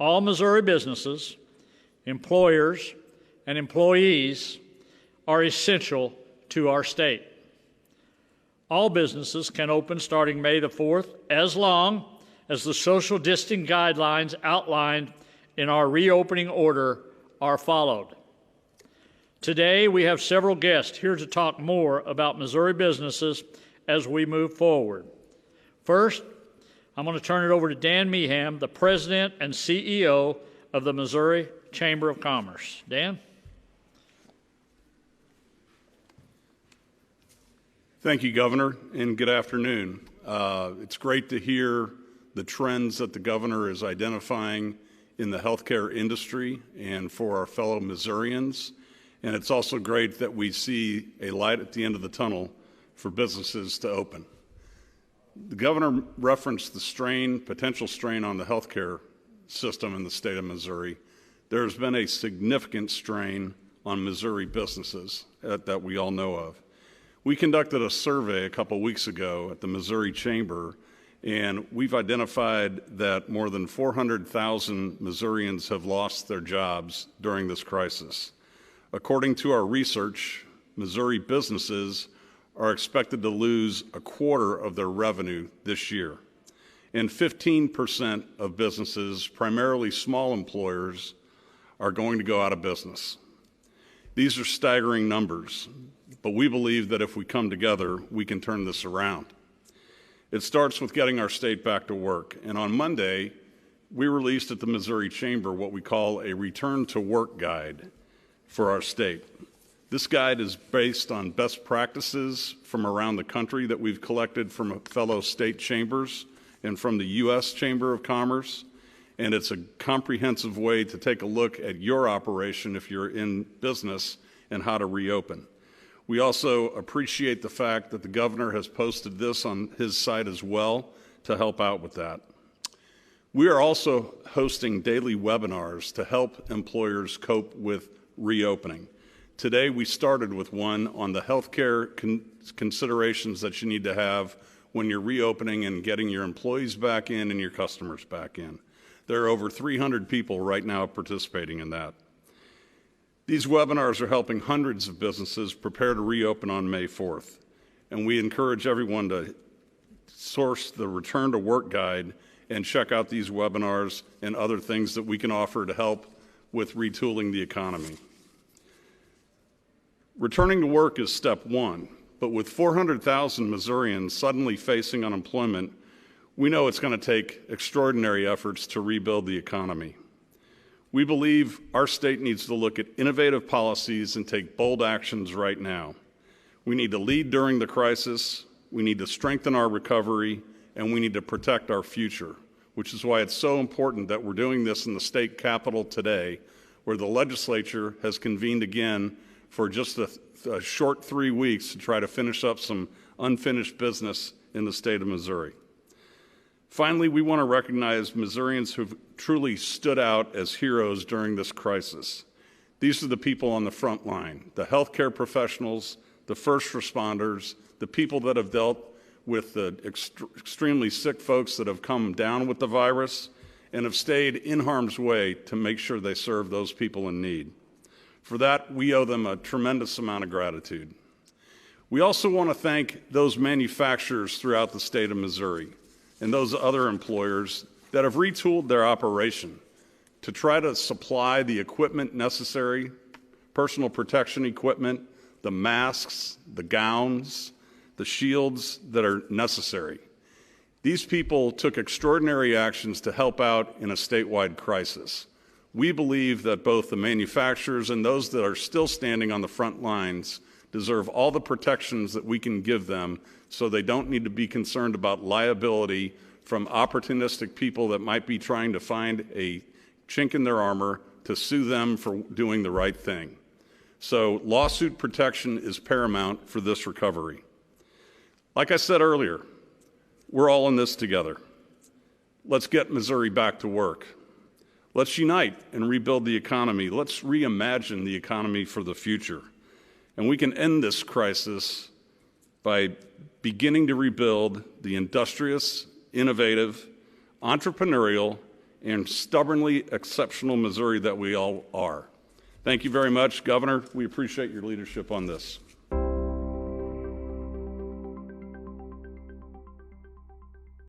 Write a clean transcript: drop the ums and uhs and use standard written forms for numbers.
All Missouri businesses, employers, and employees are essential to our state. All businesses can open starting May the 4th as long as the social distancing guidelines outlined in our reopening order are followed. Today, we have several guests here to talk more about Missouri businesses as we move forward. First, I'm going to turn it over to Dan Mehan, the President and CEO of the Missouri Chamber of Commerce. Dan? Thank you, Governor, and good afternoon. It's great to hear the trends that the Governor is identifying in the healthcare industry and for our fellow Missourians. And it's also great that we see a light at the end of the tunnel for businesses to open. The Governor referenced the potential strain on the healthcare system in the state of Missouri. There has been a significant strain on Missouri businesses that we all know of. We conducted a survey a couple weeks ago at the Missouri Chamber, and we've identified that more than 400,000 Missourians have lost their jobs during this crisis. According to our research, Missouri businesses are expected to lose a quarter of their revenue this year, and 15% of businesses, primarily small employers, are going to go out of business. These are staggering numbers, but we believe that if we come together, we can turn this around. It starts with getting our state back to work, and on Monday, we released at the Missouri Chamber what we call a return to work guide for our state. This guide is based on best practices from around the country that we've collected from fellow state chambers and from the U.S. Chamber of Commerce, and it's a comprehensive way to take a look at your operation if you're in business and how to reopen. We also appreciate the fact that the Governor has posted this on his site as well to help out with that. We are also hosting daily webinars to help employers cope with reopening. Today we started with one on the healthcare considerations that you need to have when you're reopening and getting your employees back in and your customers back in. There are over 300 people right now participating in that. These webinars are helping hundreds of businesses prepare to reopen on May 4th, and we encourage everyone to source the Return to Work Guide and check out these webinars and other things that we can offer to help with retooling the economy. Returning to work is step one, but with 400,000 Missourians suddenly facing unemployment, we know it's going to take extraordinary efforts to rebuild the economy. We believe our state needs to look at innovative policies and take bold actions right now. We need to lead during the crisis, we need to strengthen our recovery, and we need to protect our future, which is why it's so important that we're doing this in the state capitol today, where the legislature has convened again for just a short 3 weeks to try to finish up some unfinished business in the state of Missouri. Finally, we want to recognize Missourians who've truly stood out as heroes during this crisis. These are the people on the front line, the healthcare professionals, the first responders, the people that have dealt with the extremely sick folks that have come down with the virus and have stayed in harm's way to make sure they serve those people in need. For that, we owe them a tremendous amount of gratitude. We also want to thank those manufacturers throughout the state of Missouri and those other employers that have retooled their operation to try to supply the equipment necessary, personal protection equipment, the masks, the gowns, the shields that are necessary. These people took extraordinary actions to help out in a statewide crisis. We believe that both the manufacturers and those that are still standing on the front lines deserve all the protections that we can give them so they don't need to be concerned about liability from opportunistic people that might be trying to find a chink in their armor to sue them for doing the right thing. So lawsuit protection is paramount for this recovery. Like I said earlier, we're all in this together. Let's get Missouri back to work. Let's unite and rebuild the economy. Let's reimagine the economy for the future. And we can end this crisis by beginning to rebuild the industrious, innovative, entrepreneurial, and stubbornly exceptional Missouri that we all are. Thank you very much, Governor. We appreciate your leadership on this.